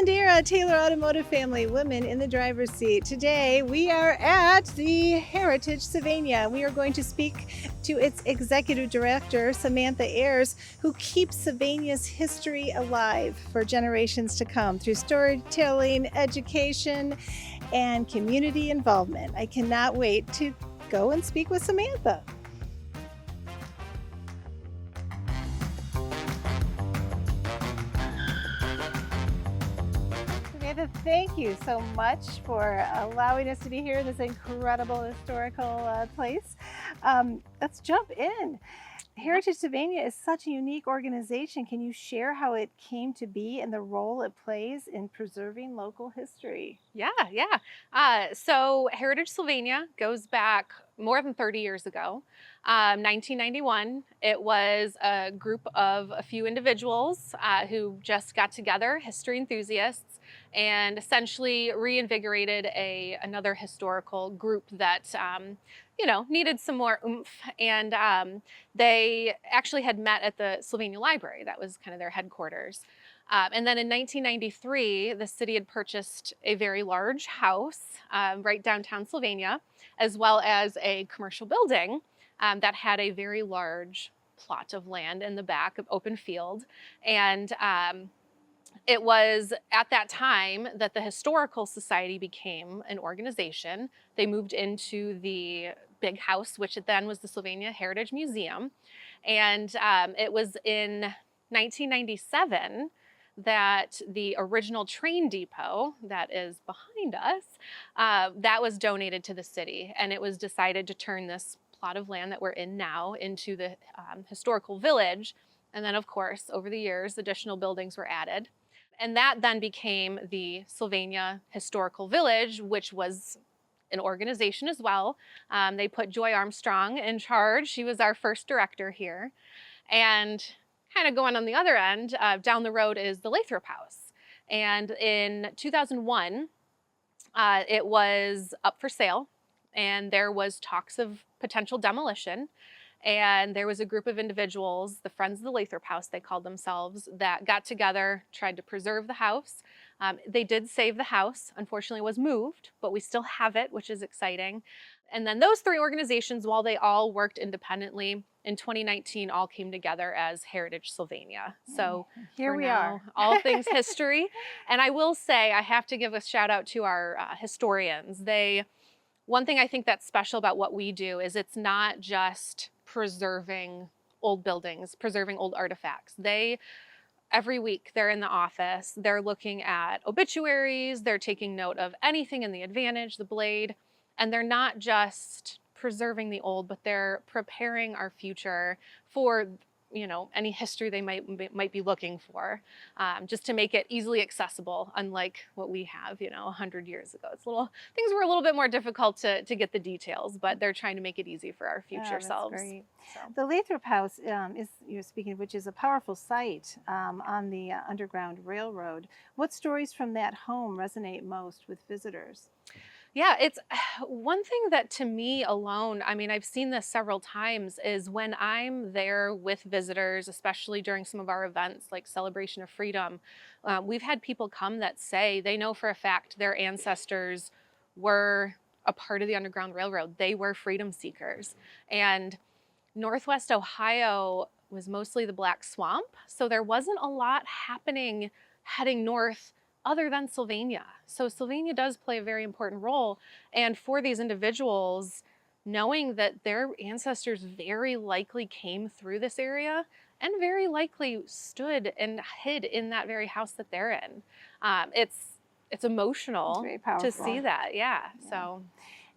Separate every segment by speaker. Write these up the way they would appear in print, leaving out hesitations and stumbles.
Speaker 1: Bandera, Taylor Automotive Family, women in the driver's seat. Today we are at the Heritage Sylvania. We are going to speak to its executive director, Samantha Ayres, who keeps Sylvania's history alive for generations to come through storytelling, education, and community involvement. I cannot wait to go and speak with Samantha. Samantha, thank you so much for allowing us to be here in this incredible historical place. Let's jump in. Heritage Sylvania is such a unique organization. Can you share how it came to be and the role it plays in preserving local history?
Speaker 2: So Heritage Sylvania goes back more than 30 years ago. 1991, it was a group of a few individuals who just got together, history enthusiasts, and essentially reinvigorated another historical group that needed some more oomph. And they actually had met at the Sylvania Library. That was kind of their headquarters. And then in 1993, the city had purchased a very large house right downtown Sylvania, as well as a commercial building that had a very large plot of land in the back of open field. And it was at that time that the Historical Society became an organization. They moved into the big house, which then was the Sylvania Heritage Museum. And it was in 1997 that the original train depot that is behind us, that was donated to the city. And it was decided to turn this plot of land that we're in now into the historical village. And then, of course, over the years, additional buildings were added. And that then became the Sylvania Historical Village, which was an organization as well. They put Joy Armstrong in charge. She was our first director here. And kind of going on the other end, down the road is the Lathrop House. And in 2001, it was up for sale, and there was talks of potential demolition. And there was a group of individuals, the Friends of the Lathrop House, they called themselves, that got together, tried to preserve the house. They did save the house. Unfortunately, it was moved, but we still have it, which is exciting. And then those three organizations, while they all worked independently, in 2019 all came together as Heritage Sylvania. So
Speaker 1: here we are.
Speaker 2: All things history. And I will say, I have to give a shout out to our historians. One thing I think that's special about what we do is it's not just preserving old buildings, preserving old artifacts. Every week they're in the office, they're looking at obituaries, they're taking note of anything in the Advantage, the Blade, and they're not just preserving the old, but they're preparing our future for any history they might be looking for, just to make it easily accessible, unlike what we have 100 years ago. Things were a little bit more difficult to get the details, but they're trying to make it easy for our future selves.
Speaker 1: Great. So. The Lathrop House is, speaking of which, is a powerful site on the Underground Railroad. What stories from that home resonate most with visitors?
Speaker 2: Yeah, it's one thing that to me alone, I've seen this several times, is when I'm there with visitors, especially during some of our events like Celebration of Freedom, we've had people come that say they know for a fact their ancestors were a part of the Underground Railroad. They were freedom seekers. And Northwest Ohio was mostly the Black Swamp, so there wasn't a lot happening heading north other than Sylvania. So Sylvania does play a very important role. And for these individuals, knowing that their ancestors very likely came through this area and very likely stood and hid in that very house that they're in, it's emotional to see that. Yeah. So.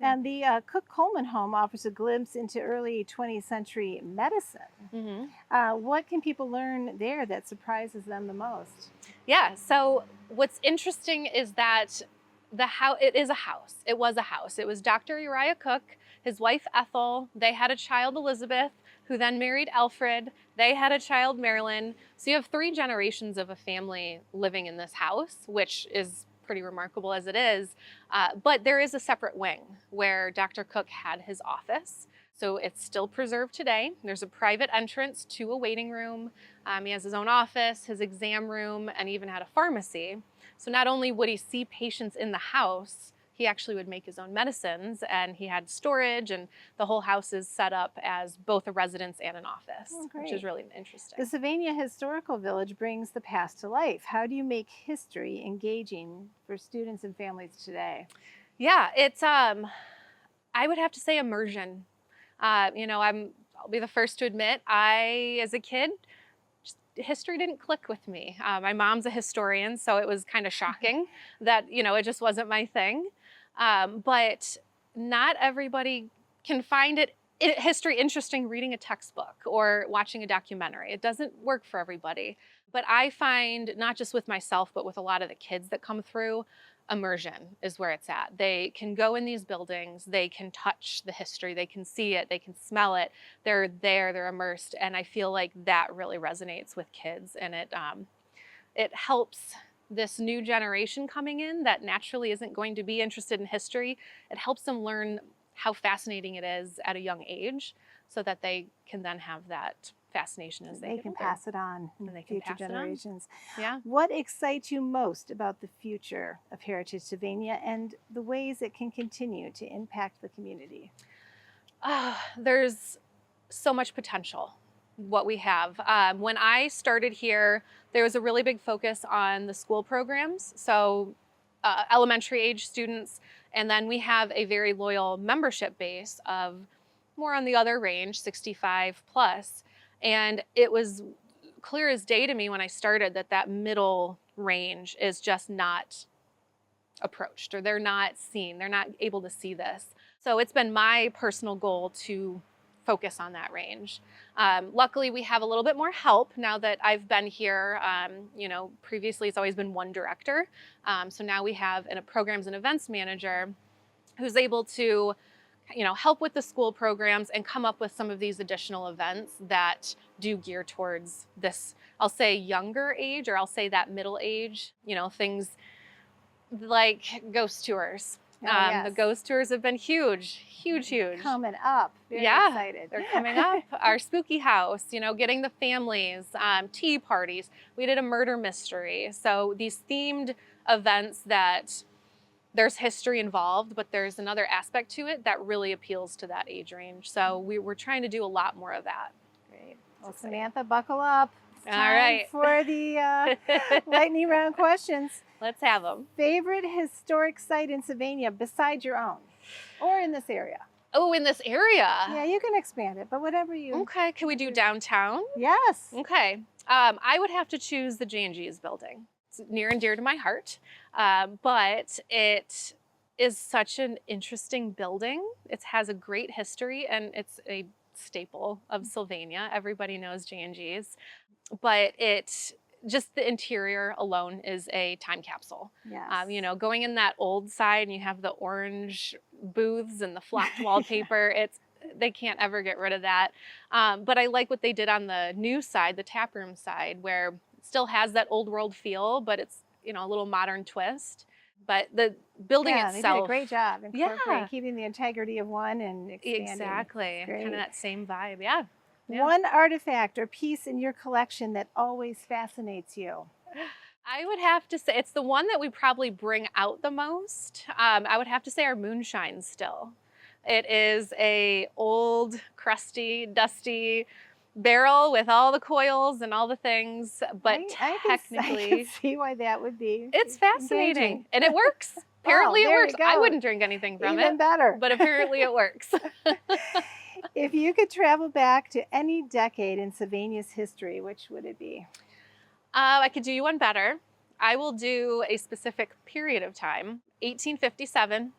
Speaker 1: And the Cooke Kuhlman Home offers a glimpse into early 20th century medicine.
Speaker 2: Mm-hmm.
Speaker 1: What can people learn there that surprises them the most?
Speaker 2: Yeah, so what's interesting is that it is a house. It was a house. It was Dr. Uriah Cooke, his wife Ethel. They had a child, Elizabeth, who then married Alfred. They had a child, Marilyn. So you have 3 generations of a family living in this house, which is pretty remarkable as it is. But there is a separate wing where Dr. Cooke had his office. So it's still preserved today. There's a private entrance to a waiting room. He has his own office, his exam room, and even had a pharmacy. So not only would he see patients in the house, he actually would make his own medicines, and he had storage, and the whole house is set up as both a residence and an office, which is really interesting.
Speaker 1: The Sylvania Historical Village brings the past to life. How do you make history engaging for students and families today?
Speaker 2: Yeah, it's I would have to say immersion. I'll be the first to admit, as a kid, history didn't click with me. My mom's a historian, so it was kind of shocking that, it just wasn't my thing. But not everybody can find history interesting reading a textbook or watching a documentary. It doesn't work for everybody. But I find, not just with myself, but with a lot of the kids that come through, immersion is where it's at. They can go in these buildings, they can touch the history, they can see it, they can smell it, they're there, they're immersed, and I feel like that really resonates with kids, and it helps this new generation coming in that naturally isn't going to be interested in history. It helps them learn how fascinating it is at a young age, so that they can then have that fascination as they
Speaker 1: can pass it on in future generations.
Speaker 2: Yeah.
Speaker 1: What excites you most about the future of Heritage Sylvania and the ways it can continue to impact the community?
Speaker 2: There's so much potential, what we have. When I started here, there was a really big focus on the school programs, so elementary age students, and then we have a very loyal membership base of more on the other range, 65 plus. And it was clear as day to me when I started that middle range is just not approached, or they're not seen. They're not able to see this. So it's been my personal goal to focus on that range. Luckily, we have a little bit more help now that I've been here. Previously it's always been one director. So now we have a programs and events manager who's able to help with the school programs and come up with some of these additional events that do gear towards this, I'll say younger age, or I'll say that middle age, things like ghost tours.
Speaker 1: Yes.
Speaker 2: The ghost tours have been huge.
Speaker 1: Coming up. Very excited.
Speaker 2: They're coming up. Our spooky house, getting the families, tea parties. We did a murder mystery. So these themed events that there's history involved, but there's another aspect to it that really appeals to that age range. So we're trying to do a lot more of that.
Speaker 1: Great. Well, Samantha, buckle up. It's time
Speaker 2: all right.
Speaker 1: for the lightning round questions.
Speaker 2: Let's have them.
Speaker 1: Favorite historic site in Sylvania besides your own, or in this area?
Speaker 2: Oh, in this area?
Speaker 1: Yeah, you can expand it, but whatever you...
Speaker 2: Okay, can we do downtown?
Speaker 1: Yes.
Speaker 2: Okay. I would have to choose the J&G's building. It's near and dear to my heart, but it is such an interesting building. It has a great history, and it's a staple of Sylvania. Everybody knows J&G's, but just the interior alone is a time capsule.
Speaker 1: Yes.
Speaker 2: Going in that old side, and you have the orange booths and the flocked wallpaper, they can't ever get rid of that. But I like what they did on the new side, the tap room side, where it still has that old world feel, but it's, a little modern twist. But the building itself.
Speaker 1: They did a great job incorporating, keeping the integrity of one and expanding.
Speaker 2: Exactly. Kind of that same vibe. Yeah.
Speaker 1: One artifact or piece in your collection that always fascinates you?
Speaker 2: I would have to say it's the one that we probably bring out the most. I would have to say our moonshine still. It is a old, crusty, dusty barrel with all the coils and all the things, but technically...
Speaker 1: I can see why that would be.
Speaker 2: It's fascinating, engaging. And it works. Apparently it works. I wouldn't drink anything from it.
Speaker 1: Even better.
Speaker 2: But apparently it works.
Speaker 1: If you could travel back to any decade in Sylvania's history, which would it be?
Speaker 2: I could do you one better. I will do a specific period of time, 1857.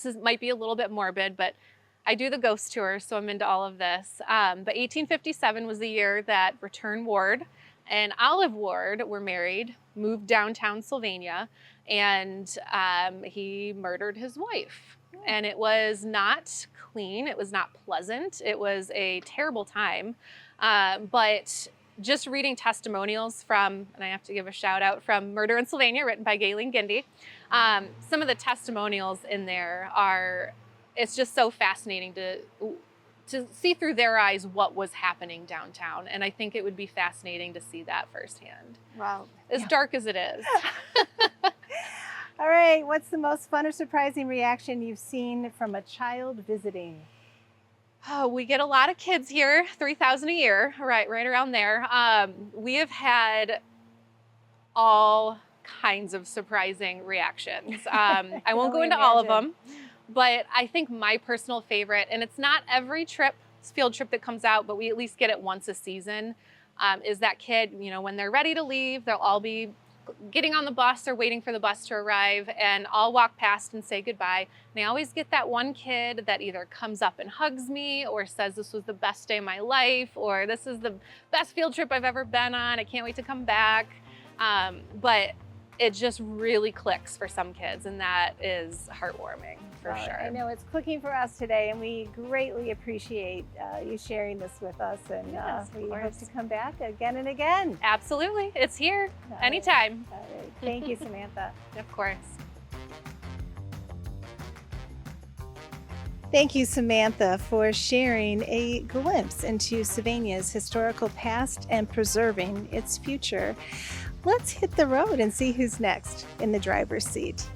Speaker 2: This might be a little bit morbid, but I do the ghost tour, so I'm into all of this. But 1857 was the year that Return Ward and Olive Ward were married, moved downtown Sylvania, and he murdered his wife. And it was not clean. It was not pleasant. It was a terrible time. But just reading testimonials from, and I have to give a shout out from Murder in Sylvania, written by Galen Gindy. Some of the testimonials in there it's just so fascinating to to see through their eyes what was happening downtown. And I think it would be fascinating to see that firsthand.
Speaker 1: Wow.
Speaker 2: As dark as it is.
Speaker 1: All right, what's the most fun or surprising reaction you've seen from a child visiting?
Speaker 2: Oh, we get a lot of kids here, 3,000 a year, right around there. We have had all kinds of surprising reactions. I won't go into all of them, but I think my personal favorite, and it's not every field trip that comes out, but we at least get it once a season, is that kid, you know, when they're ready to leave, they'll all be getting on the bus or waiting for the bus to arrive, and I'll walk past and say goodbye. And I always get that one kid that either comes up and hugs me or says this was the best day of my life, or this is the best field trip I've ever been on. I can't wait to come back. But it just really clicks for some kids, and that is heartwarming for sure.
Speaker 1: I know it's clicking for us today, and we greatly appreciate you sharing this with us, and
Speaker 2: Yes,
Speaker 1: we
Speaker 2: of
Speaker 1: hope
Speaker 2: course.
Speaker 1: to come back again and again.
Speaker 2: Absolutely, it's here
Speaker 1: All
Speaker 2: anytime.
Speaker 1: right. All right. Thank you, Samantha.
Speaker 2: Of course.
Speaker 1: Thank you, Samantha, for sharing a glimpse into Sylvania's historical past and preserving its future. Let's hit the road and see who's next in the driver's seat.